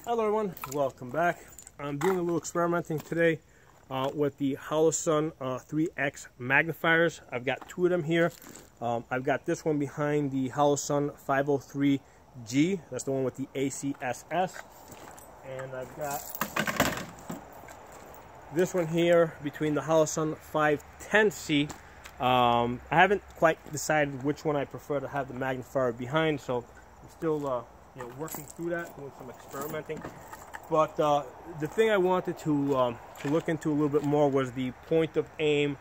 Hello everyone, welcome back. I'm doing a little experimenting today with the Holosun HM3X magnifiers. I've got two of them here. I've got this one behind the Holosun 503G. That's the one with the ACSS. And I've got this one here between the Holosun 510C. I haven't quite decided which one I prefer to have the magnifier behind, so I'm still working through that, doing some experimenting. But the thing I wanted to look into a little bit more was the point of aim,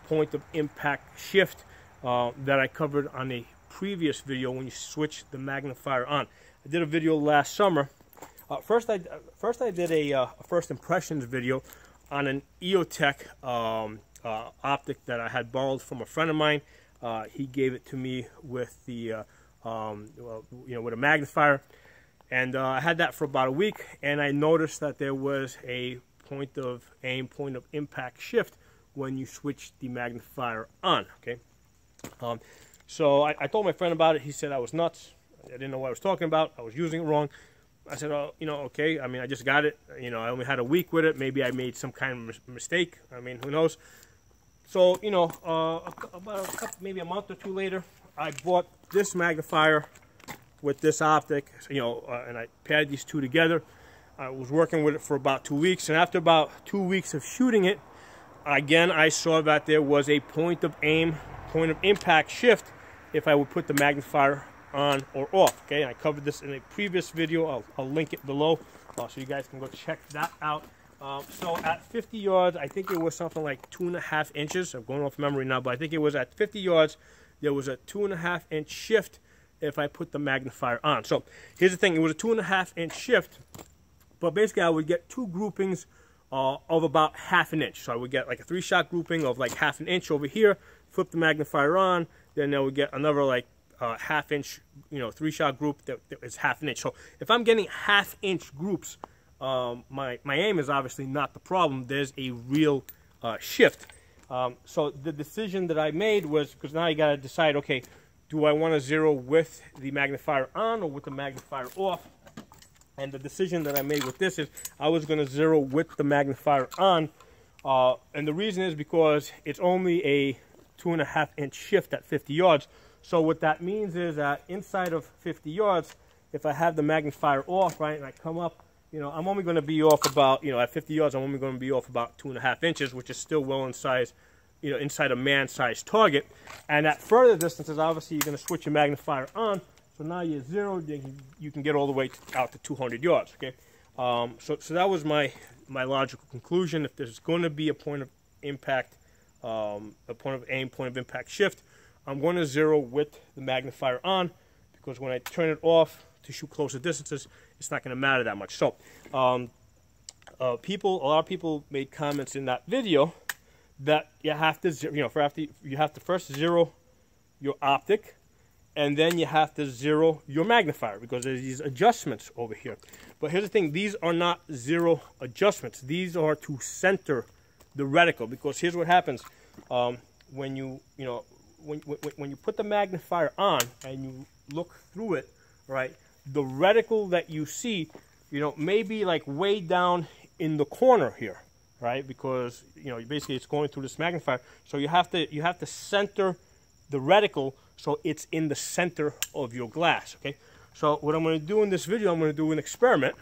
point of impact shift that I covered on a previous video when you switch the magnifier on. I did a video last summer. First I did a first impressions video on an EOTech optic that I had borrowed from a friend of mine. He gave it to me with the with a magnifier, and I had that for about a week, and I noticed that there was a point of aim, point of impact shift when you switch the magnifier on. Okay, so I told my friend about it. He said I was nuts. I didn't know what I was talking about. I was using it wrong. I said, oh, okay. I mean, I just got it. I only had a week with it. Maybe I made some kind of mistake. I mean, who knows? So, maybe a month or two later, I bought this magnifier with this optic, and I paired these two together. I was working with it for about 2 weeks, and after about 2 weeks of shooting it, again, I saw that there was a point of aim, point of impact shift if I would put the magnifier on or off. Okay, I covered this in a previous video. I'll link it below so you guys can go check that out. So at 50 yards, I think it was something like 2.5 inches. I'm going off memory now, but I think it was at 50 yards, there was a 2.5 inch shift if I put the magnifier on. So here's the thing, it was a 2.5 inch shift, but basically I would get two groupings of about 1/2 inch. So I would get like a 3-shot grouping of like 1/2 inch over here, flip the magnifier on, then I would get another like 1/2 inch, 3-shot group that is 1/2 inch. So if I'm getting 1/2 inch groups, my aim is obviously not the problem. There's a real shift. So the decision that I made was, because now you got to decide, okay, do I want to zero with the magnifier on or with the magnifier off? And the decision that I made with this is I was going to zero with the magnifier on. And the reason is because it's only a 2.5 inch shift at 50 yards. So what that means is that inside of 50 yards, if I have the magnifier off, right, and I come up, I'm only going to be off about, at 50 yards, I'm only going to be off about 2.5 inches, which is still well inside, inside a man-sized target. And at further distances, obviously, you're going to switch your magnifier on. So now you're zeroed, you can get all the way out to 200 yards, okay? So that was my logical conclusion. If there's going to be a point of impact, a point of aim, point of impact shift, I'm going to zero with the magnifier on, because when I turn it off to shoot closer distances, it's not going to matter that much. So, a lot of people made comments in that video that you have to, you have to first zero your optic, and then you have to zero your magnifier, because there's these adjustments over here. But here's the thing: these are not zero adjustments. These are to center the reticle, because here's what happens when you when you put the magnifier on and you look through it, right? The reticle that you see, may be like way down in the corner here, right? Because basically it's going through this magnifier. So you have to center the reticle so it's in the center of your glass. Okay. So what I'm going to do in this video, I'm going to do an experiment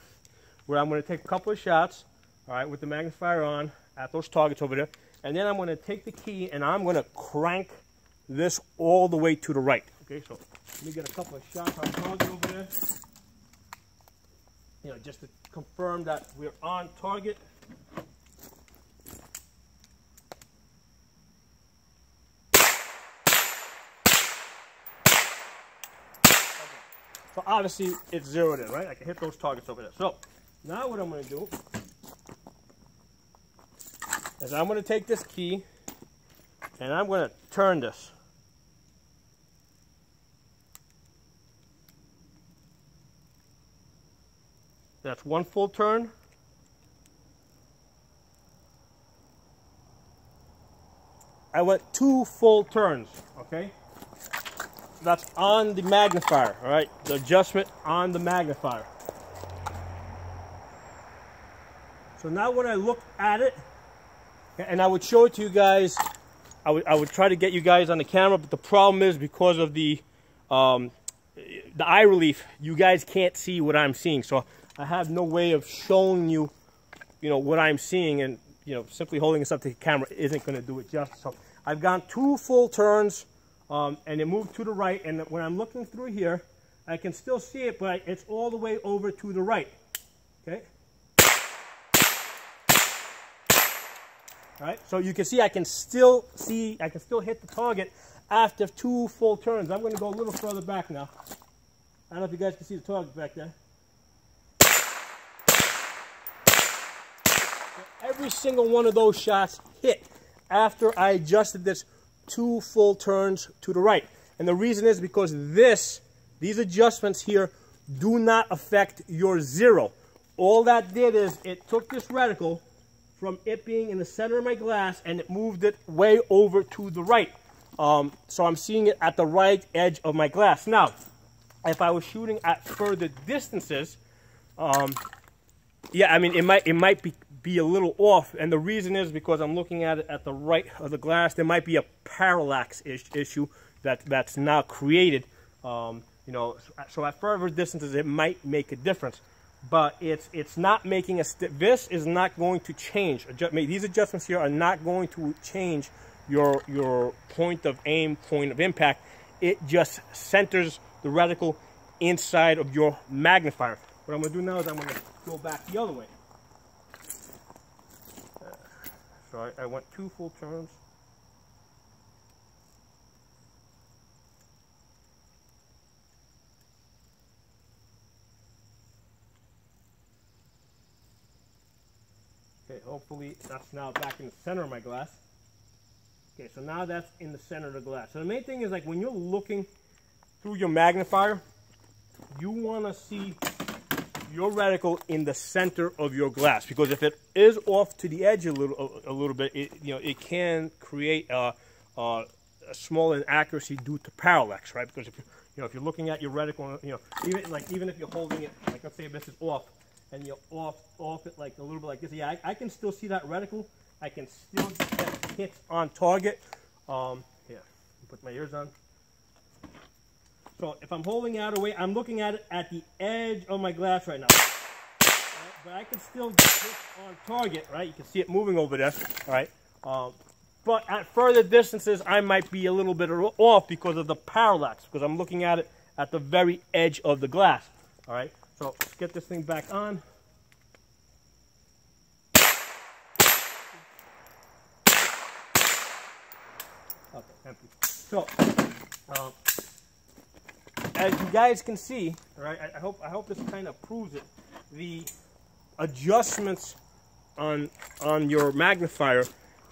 where I'm going to take a couple of shots, all right, with the magnifier on at those targets over there, and then I'm going to take the key and I'm going to crank this all the way to the right. Okay, so let me get a couple of shots on target over there. Just to confirm that we're on target. Okay. So obviously it's zeroed in, right? I can hit those targets over there. So now what I'm going to do is I'm going to take this key and I'm going to turn this. That's one full turn. I went 2 full turns, okay? That's on the magnifier, all right? The adjustment on the magnifier. So now when I look at it, and I would show it to you guys, I would try to get you guys on the camera, but the problem is because of the eye relief, you guys can't see what I'm seeing. So I have no way of showing you, what I'm seeing, and simply holding this up to the camera isn't going to do it justice. So I've gone 2 full turns, and it moved to the right. And when I'm looking through here, I can still see it, but it's all the way over to the right. Okay. All right. So you can see I can still hit the target after 2 full turns. I'm going to go a little further back now. I don't know if you guys can see the target back there. Every single one of those shots hit after I adjusted this 2 full turns to the right. And the reason is because these adjustments here do not affect your zero. All that did is it took this reticle from it being in the center of my glass and it moved it way over to the right. So I'm seeing it at the right edge of my glass. Now, if I was shooting at further distances, yeah, I mean, it might be a little off, and the reason is because I'm looking at it at the right of the glass. There might be a parallax issue that's now created. So at further distances, it might make a difference, but it's not making this is not going to change. These adjustments here are not going to change your point of aim, point of impact. It just centers the reticle inside of your magnifier. What I'm going to do now is I'm going to go back the other way. So I went 2 full turns. Okay, hopefully that's now back in the center of my glass. Okay, so now that's in the center of the glass. So the main thing is, like, when you're looking through your magnifier, you want to see your reticle in the center of your glass, because if it is off to the edge a little bit, it can create a small inaccuracy due to parallax, right? Because if you're looking at your reticle, even if you're holding it, like, let's say this is off, and you're off it like a little bit like this, yeah, I can still see that reticle. I can still get hits on target. Here, put my ears on. So if I'm holding out away, I'm looking at it at the edge of my glass right now. Right? But I can still get hits on target, right? You can see it moving over there, all right? But at further distances, I might be a little bit off because of the parallax, because I'm looking at it at the very edge of the glass, all right? So let's get this thing back on. Okay, empty. So, as you guys can see, right? I hope this kind of proves it. The adjustments on your magnifier,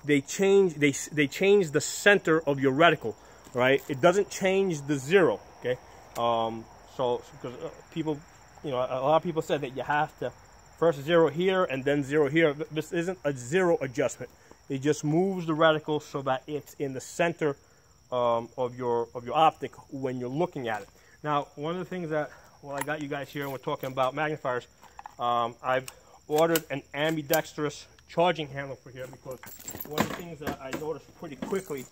they change the center of your reticle, right? It doesn't change the zero, okay? So because people, a lot of people said that you have to first zero here and then zero here. This isn't a zero adjustment. It just moves the reticle so that it's in the center of your optic when you're looking at it. Now, one of the things that, I got you guys here and we're talking about magnifiers, I've ordered an ambidextrous charging handle for here, because one of the things that I noticed pretty quickly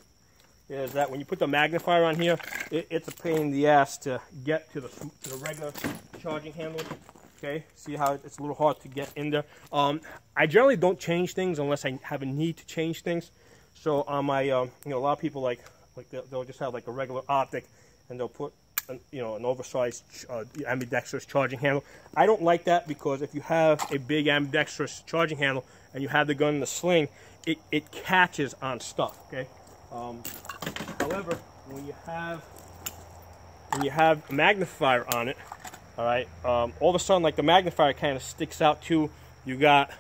is that when you put the magnifier on here, it's a pain in the ass to get to the regular charging handle. Okay, see how it's a little hard to get in there. I generally don't change things unless I have a need to change things. So on my, a lot of people like they'll just have like a regular optic, and they'll put an oversized ambidextrous charging handle. I don't like that, because if you have a big ambidextrous charging handle and you have the gun in the sling, it catches on stuff. Okay. However, when you have a magnifier on it, all right, all of a sudden, like, the magnifier kind of sticks out too. You got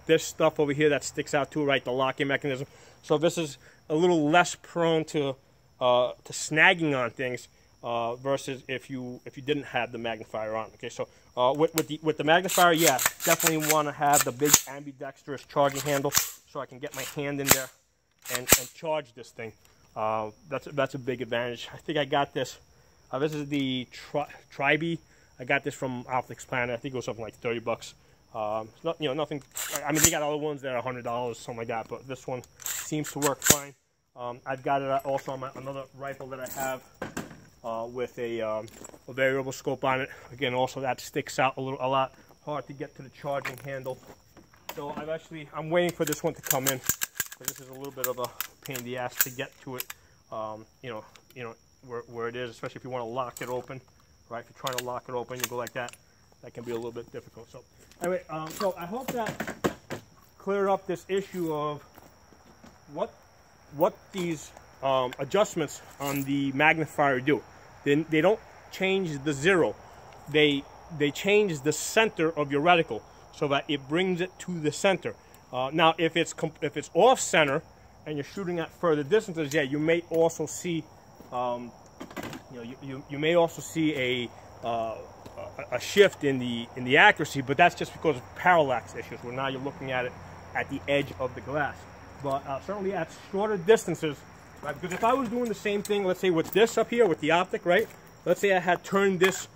this stuff over here that sticks out too, right? The locking mechanism. So this is a little less prone to snagging on things versus if you didn't have the magnifier on. Okay, so with the magnifier, yeah, definitely want to have the big ambidextrous charging handle so I can get my hand in there and charge this thing. That's a big advantage. I think I got this. This is the Tri-B. I got this from Optics Planet. I think it was something like 30 bucks. It's not, you know, nothing. I mean, they got other ones that are $100, something like that, but this one seems to work fine. I've got it also on another rifle that I have with a variable scope on it. Again, also that sticks out a lot, hard to get to the charging handle. So I'm waiting for this one to come in, because this is a little bit of a pain in the ass to get to it. You know where it is, especially if you want to lock it open, right? If you're trying to lock it open, you go like that. That can be a little bit difficult. So anyway, so I hope that cleared up this issue of what these adjustments on the magnifier do. They don't change the zero. They change the center of your reticle so that it brings it to the center. Now, if it's off center and you're shooting at further distances, yeah, you may also see, you may also see a shift in the accuracy, but that's just because of parallax issues, where now you're looking at it at the edge of the glass. But certainly at shorter distances, right? Because if I was doing the same thing, let's say with this up here, with the optic, right? Let's say I had turned this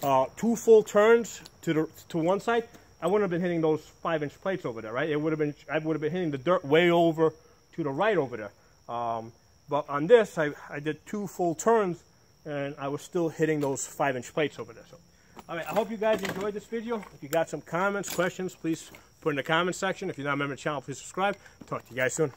2 full turns to one side, I wouldn't have been hitting those 5-inch plates over there, right? I would have been hitting the dirt way over to the right over there. But on this, I did 2 full turns, and I was still hitting those 5-inch plates over there. So, all right, I hope you guys enjoyed this video. If you got some comments, questions, please put in the comment section. If you're not a member of the channel, please subscribe. Talk to you guys soon.